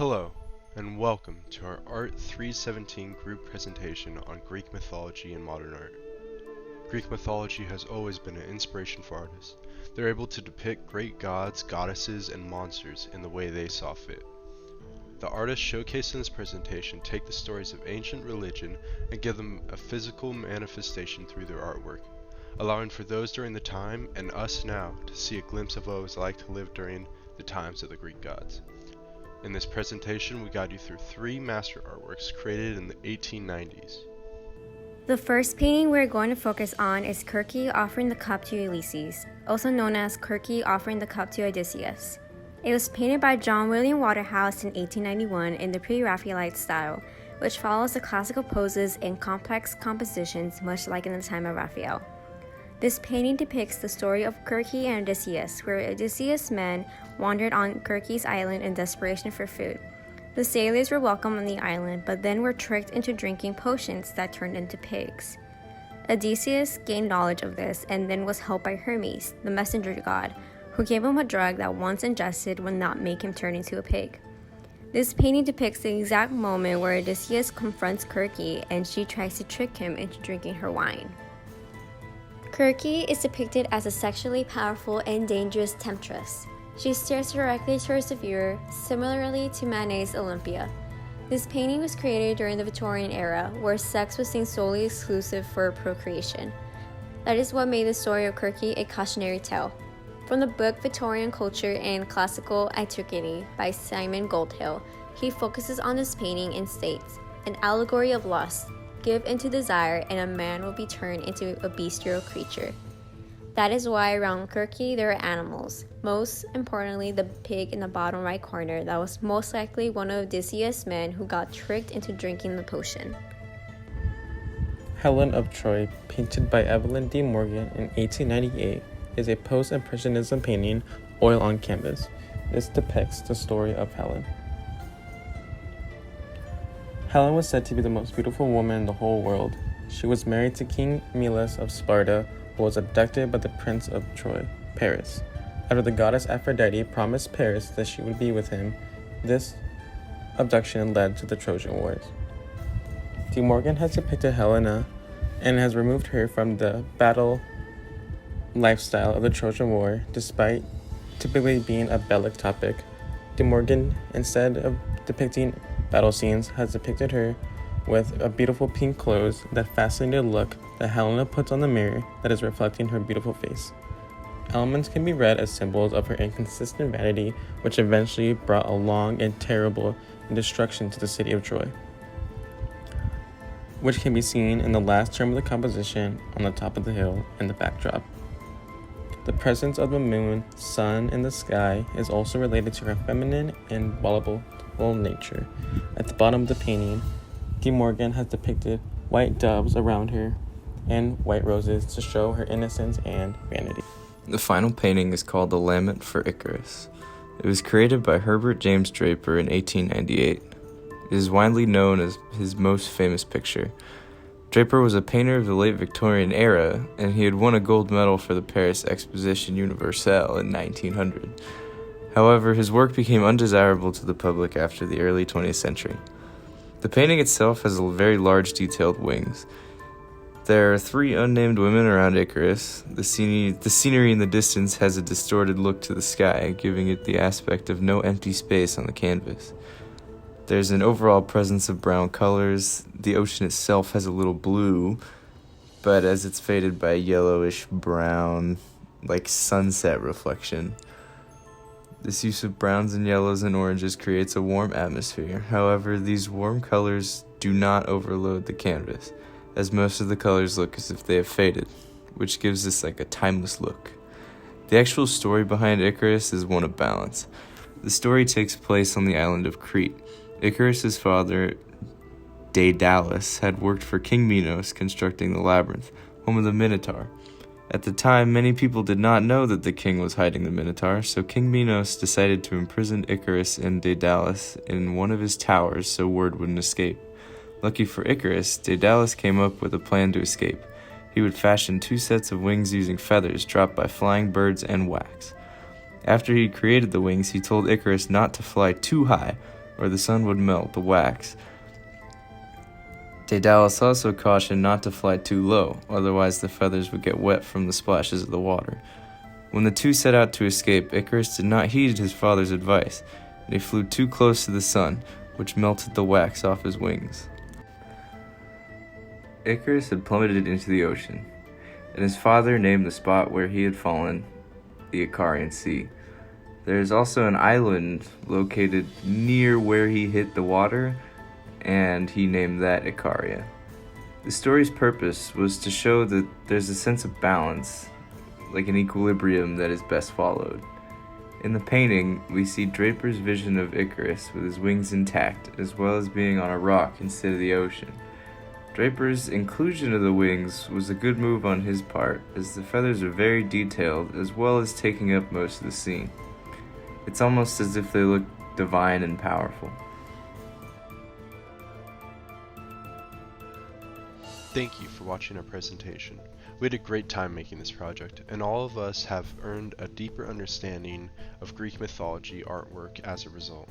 Hello, and welcome to our Art 317 group presentation on Greek mythology and modern art. Greek mythology has always been an inspiration for artists. They're able to depict great gods, goddesses, and monsters in the way they saw fit. The artists showcased in this presentation take the stories of ancient religion and give them a physical manifestation through their artwork, allowing for those during the time and us now to see a glimpse of what it was like to live during the times of the Greek gods. In this presentation, we guide you through three master artworks created in the 1890s. The first painting we're going to focus on is Circe offering the cup to Ulysses, also known as Circe offering the cup to Odysseus. It was painted by John William Waterhouse in 1891 in the Pre-Raphaelite style, which follows the classical poses and complex compositions much like in the time of Raphael. This painting depicts the story of Circe and Odysseus, where Odysseus' men wandered on Circe's island in desperation for food. The sailors were welcome on the island, but then were tricked into drinking potions that turned into pigs. Odysseus gained knowledge of this and then was helped by Hermes, the messenger god, who gave him a drug that once ingested would not make him turn into a pig. This painting depicts the exact moment where Odysseus confronts Circe and she tries to trick him into drinking her wine. Circe is depicted as a sexually powerful and dangerous temptress. She stares directly towards the viewer, similarly to Manet's Olympia. This painting was created during the Victorian era, where sex was seen solely exclusive for procreation. That is what made the story of Circe a cautionary tale. From the book Victorian Culture and Classical Antiquity by Simon Goldhill, he focuses on this painting and states, an allegory of lust. Give into desire, and a man will be turned into a bestial creature. That is why around Circe there are animals, most importantly the pig in the bottom right corner that was most likely one of Odysseus' men who got tricked into drinking the potion. Helen of Troy, painted by Evelyn D. Morgan in 1898, is a post-impressionism painting, oil on canvas. This depicts the story of Helen. Helen was said to be the most beautiful woman in the whole world. She was married to King Melas of Sparta, who was abducted by the Prince of Troy, Paris. After the goddess Aphrodite promised Paris that she would be with him, this abduction led to the Trojan Wars. De Morgan has depicted Helena and has removed her from the battle lifestyle of the Trojan War, despite typically being a bellic topic. De Morgan, instead of depicting battle scenes, has depicted her with a beautiful pink clothes, that fascinated look that Helena puts on the mirror that is reflecting her beautiful face. Elements can be read as symbols of her inconsistent vanity, which eventually brought a long and terrible destruction to the city of Troy, which can be seen in the last term of the composition on the top of the hill in the backdrop. The presence of the moon, sun in the sky is also related to her feminine and volatile nature. At the bottom of the painting, De Morgan has depicted white doves around her and white roses to show her innocence and vanity. The final painting is called The Lament for Icarus. It was created by Herbert James Draper in 1898. It is widely known as his most famous picture. Draper was a painter of the late Victorian era, and he had won a gold medal for the Paris Exposition Universelle in 1900. However, his work became undesirable to the public after the early 20th century. The painting itself has very large detailed wings. There are three unnamed women around Icarus. The scenery in the distance has a distorted look to the sky, giving it the aspect of no empty space on the canvas. There's an overall presence of brown colors. The ocean itself has a little blue, but as it's faded by a yellowish brown, like sunset reflection. This use of browns and yellows and oranges creates a warm atmosphere. However, these warm colors do not overload the canvas, as most of the colors look as if they have faded, which gives this like a timeless look. The actual story behind Icarus is one of balance. The story takes place on the island of Crete. Icarus's father, Daedalus, had worked for King Minos constructing the labyrinth, home of the Minotaur. At the time, many people did not know that the king was hiding the Minotaur, so King Minos decided to imprison Icarus and Daedalus in one of his towers so word wouldn't escape. Lucky for Icarus, Daedalus came up with a plan to escape. He would fashion 2 sets of wings using feathers dropped by flying birds and wax. After he created the wings, he told Icarus not to fly too high, or the sun would melt the wax. Daedalus also cautioned not to fly too low, otherwise the feathers would get wet from the splashes of the water. When the two set out to escape, Icarus did not heed his father's advice, and he flew too close to the sun, which melted the wax off his wings. Icarus had plummeted into the ocean, and his father named the spot where he had fallen the Icarian Sea. There is also an island located near where he hit the water, and he named that Icaria. The story's purpose was to show that there's a sense of balance, like an equilibrium that is best followed. In the painting, we see Draper's vision of Icarus with his wings intact, as well as being on a rock instead of the ocean. Draper's inclusion of the wings was a good move on his part, as the feathers are very detailed, as well as taking up most of the scene. It's almost as if they look divine and powerful. Thank you for watching our presentation. We had a great time making this project, and all of us have earned a deeper understanding of Greek mythology artwork as a result.